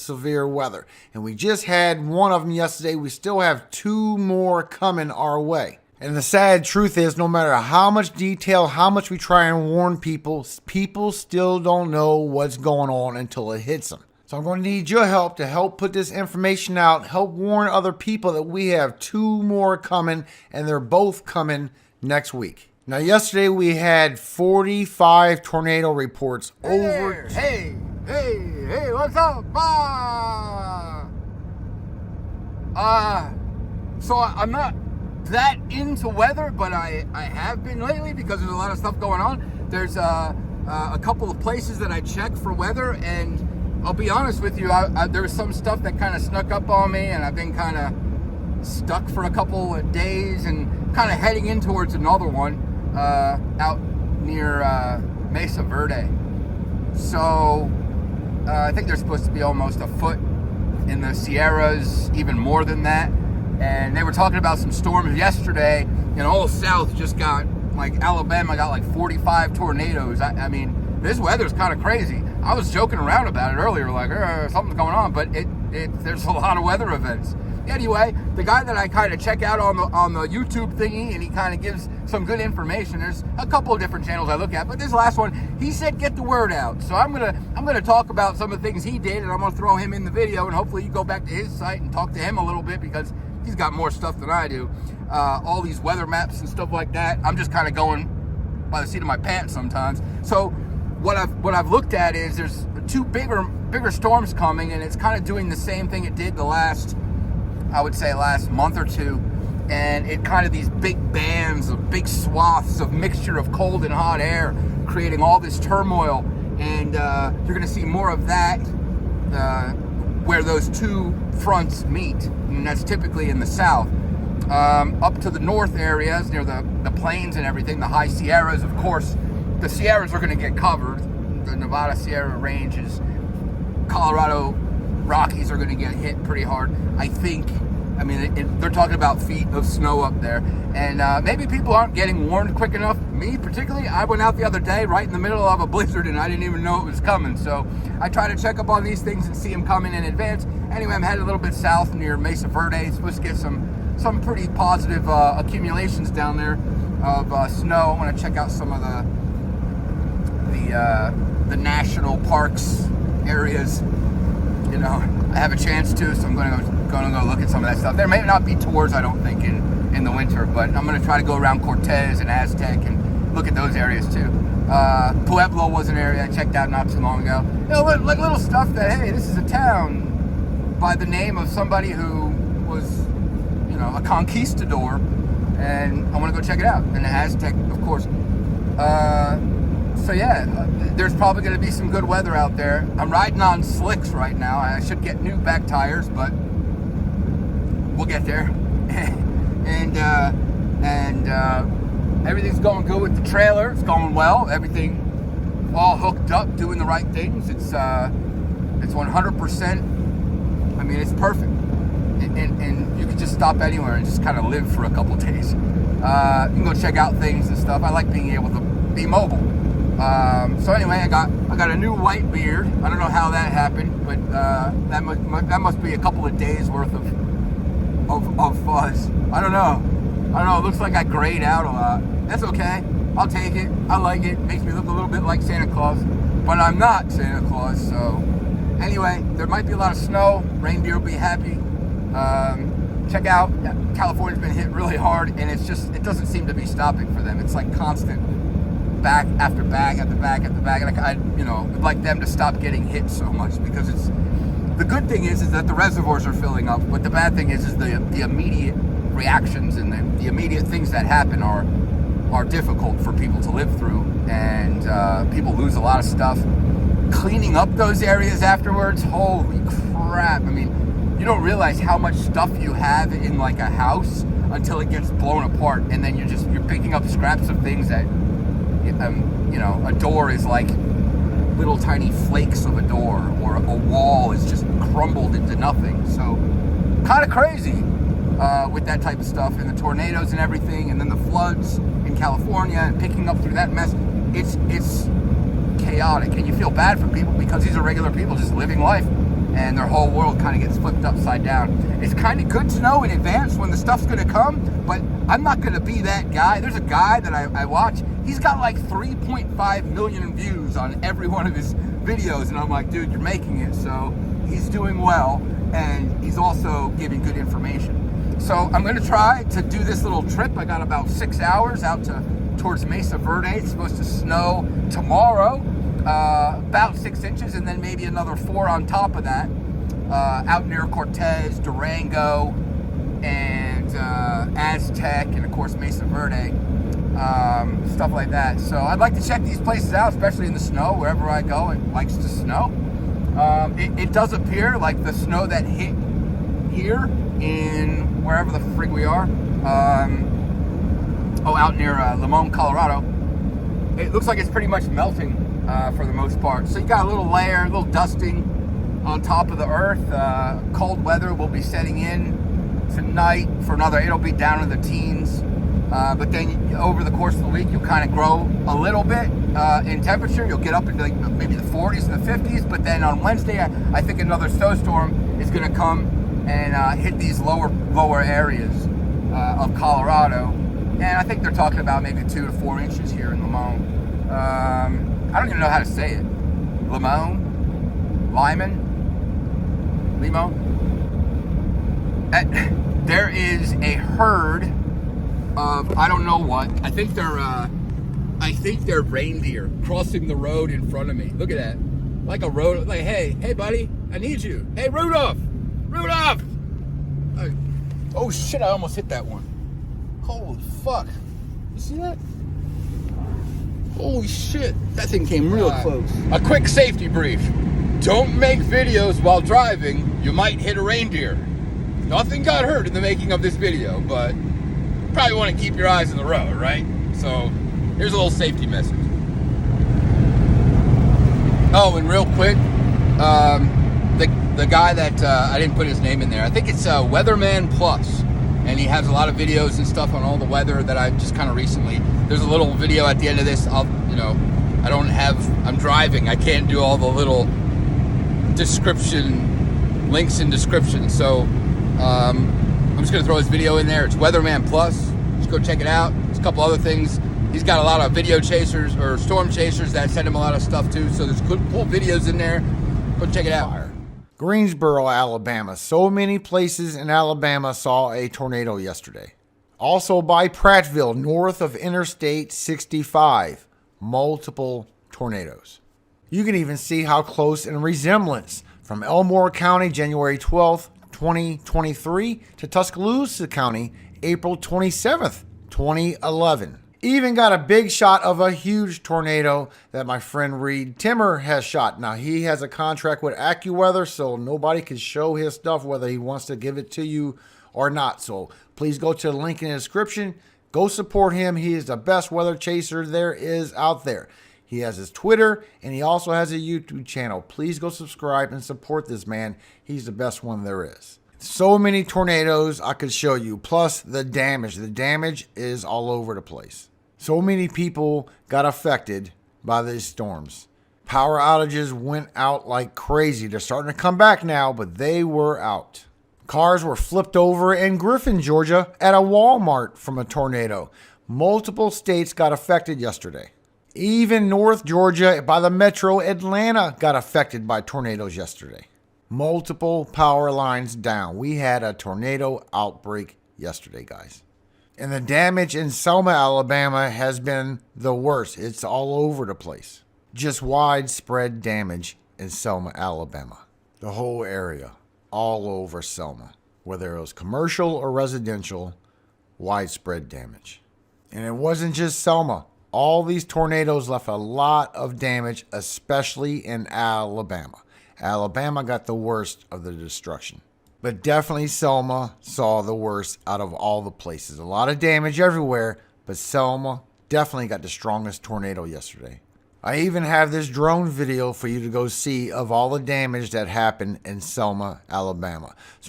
severe weather. And we just had one of them yesterday. We still have 2 more coming our way. And the sad truth is, no matter how much detail, how much we try and warn people, people still don't know what's going on until it hits them. So I'm going to need your help to help put this information out, help warn other people that we have 2 more coming, and they're both coming next week. Now, yesterday we had 45 tornado reports over. Hey, what's up? So I'm not that into weather, but I have been lately because there's a lot of stuff going on. There's a couple of places that I check for weather, and I'll be honest with you, there was some stuff that kind of snuck up on me, and I've been kind of stuck for a couple of days and kind of heading in towards another one out near Mesa Verde. So I think they're supposed to be almost a foot in the Sierras, even more than that. And they were talking about some storms yesterday, and all south just got, like Alabama got like 45 tornadoes. I mean, this weather's kind of crazy. I was joking around about it earlier, like, something's going on, but there's a lot of weather events. Anyway, the guy that I kind of check out on the YouTube thingy, and he kind of gives some good information. There's a couple of different channels I look at, but this last one, he said get the word out. So I'm gonna talk about some of the things he did, and I'm gonna throw him in the video, and hopefully you go back to his site and talk to him a little bit, because he's got more stuff than I do. All these weather maps and stuff like that. I'm just kind of going by the seat of my pants sometimes. So what I've looked at is there's 2 bigger storms coming, and it's kind of doing the same thing it did the last month or 2. And it kind of these big bands of big swaths of mixture of cold and hot air, creating all this turmoil. And you're going to see more of that where those 2 fronts meet, and that's typically in the south. Up to the north areas near the plains and everything, the high Sierras, of course, the Sierras are going to get covered. The Nevada Sierra ranges, Colorado Rockies are going to get hit pretty hard, I think. I mean, they're talking about feet of snow up there. And maybe people aren't getting warned quick enough. Me, particularly, I went out the other day right in the middle of a blizzard, and I didn't even know it was coming. So I try to check up on these things and see them coming in advance. Anyway, I'm headed a little bit south near Mesa Verde. Supposed to get some pretty positive accumulations down there of snow. I want to check out some of the national parks areas. You know, I have a chance to, so I'm going to go look at some of that stuff. There may not be tours, I don't think, in the winter, but I'm going to try to go around Cortez and Aztec and look at those areas too. Pueblo was an area I checked out not too long ago. You know, like little stuff that, hey, this is a town by the name of somebody who was, you know, a conquistador, and I want to go check it out. And the Aztec, of course. So yeah, there's probably going to be some good weather out there. I'm riding on slicks right now. I should get new back tires, but we'll get there. and everything's going good with the trailer. It's going well. Everything all hooked up, doing the right things. It's 100%. I mean, it's perfect. And you can just stop anywhere and just kind of live for a couple of days. You can go check out things and stuff. I like being able to be mobile. So anyway, I got a new white beard. I don't know how that happened, but that must be a couple of days worth of fuzz. I don't know. It looks like I grayed out a lot. That's okay. I'll take it. I like it. Makes me look a little bit like Santa Claus, but I'm not Santa Claus. So anyway, there might be a lot of snow. Reindeer will be happy. Check out, California's been hit really hard, and it doesn't seem to be stopping for them. It's like constant back after back after back after back. And I'd like them to stop getting hit so much, because the good thing is that the reservoirs are filling up, but the bad thing is the immediate reactions and the immediate things that happen are difficult for people to live through, and people lose a lot of stuff. Cleaning up those areas afterwards, holy crap. I mean, you don't realize how much stuff you have in like a house until it gets blown apart, and then you're picking up scraps of things that, a door is like little tiny flakes of a door, or a wall is just crumbled into nothing. So kind of crazy with that type of stuff, and the tornadoes and everything, and then the floods in California and picking up through that mess. It's chaotic, and you feel bad for people because these are regular people just living life. and their whole world kind of gets flipped upside down. It's kind of good to know in advance when the stuff's going to come, but I'm not going to be that guy. There's a guy that I watch. He's got like 3.5 million views on every one of his videos, and I'm like, dude, you're making it. So he's doing well, and he's also giving good information. So I'm going to try to do this little trip. I got about 6 hours out towards Mesa Verde. It's supposed to snow tomorrow, about 6 inches, and then maybe another 4 on top of that, out near Cortez, Durango, and Aztec, and of course Mesa Verde, stuff like that. So I'd like to check these places out, especially in the snow. Wherever I go, it likes to snow. It does appear like the snow that hit here in wherever the frig we are, out near Limon, Colorado, it looks like it's pretty much melting for the most part. So you got a little layer, a little dusting on top of the earth. Cold weather will be setting in tonight for another, it'll be down in the teens. But then over the course of the week, you'll kind of grow a little bit in temperature. You'll get up into like maybe the 40s and the 50s. But then on Wednesday, I think another snowstorm is going to come and hit these lower areas of Colorado. And I think they're talking about maybe 2 to 4 inches here in Limon. I don't even know how to say it. Limon? There is a herd of, I don't know what. I think they're reindeer crossing the road in front of me. Look at that. Like a road, like, hey buddy, I need you. Hey, Rudolph! Oh shit, I almost hit that one. Holy fuck. You see that? Holy shit, that thing came real close. A quick safety brief. Don't make videos while driving. You might hit a reindeer. Nothing got hurt in the making of this video, but you probably want to keep your eyes on the road, right? So here's a little safety message. Oh, and real quick, the guy that I didn't put his name in there, I think it's Weatherman Plus, and he has a lot of videos and stuff on all the weather that I just kind of recently. There's a little video at the end of this. I'm driving. I can't do all the little description links in description. So I'm just gonna throw his video in there. It's Weatherman Plus. Just go check it out. There's a couple other things. He's got a lot of video chasers or storm chasers that send him a lot of stuff too. So there's good, cool videos in there. Go check it out. Greensboro, Alabama. So many places in Alabama saw a tornado yesterday. Also by Prattville, north of Interstate 65. Multiple tornadoes. You can even see how close in resemblance from Elmore County, January 12th, 2023 to Tuscaloosa County, April 27th, 2011. Even got a big shot of a huge tornado that my friend Reed Timmer has shot. Now, he has a contract with AccuWeather, so nobody can show his stuff whether he wants to give it to you or not. So please go to the link in the description. Go support him. He is the best weather chaser there is out there. He has his Twitter, and he also has a YouTube channel. Please go subscribe and support this man. He's the best one there is. So many tornadoes I could show you, plus the damage. The damage is all over the place. So many people got affected by these storms. Power outages went out like crazy. They're starting to come back now, but they were out. Cars were flipped over in Griffin, Georgia at a Walmart from a tornado. Multiple states got affected yesterday. Even North Georgia by the metro Atlanta got affected by tornadoes yesterday. Multiple power lines down. We had a tornado outbreak yesterday, guys. And the damage in Selma, Alabama has been the worst. It's all over the place. Just widespread damage in Selma, Alabama. The whole area, all over Selma. Whether it was commercial or residential, widespread damage. And it wasn't just Selma. All these tornadoes left a lot of damage, especially in Alabama. Alabama got the worst of the destruction. But definitely Selma saw the worst out of all the places. A lot of damage everywhere, but Selma definitely got the strongest tornado yesterday. I even have this drone video for you to go see of all the damage that happened in Selma, Alabama. So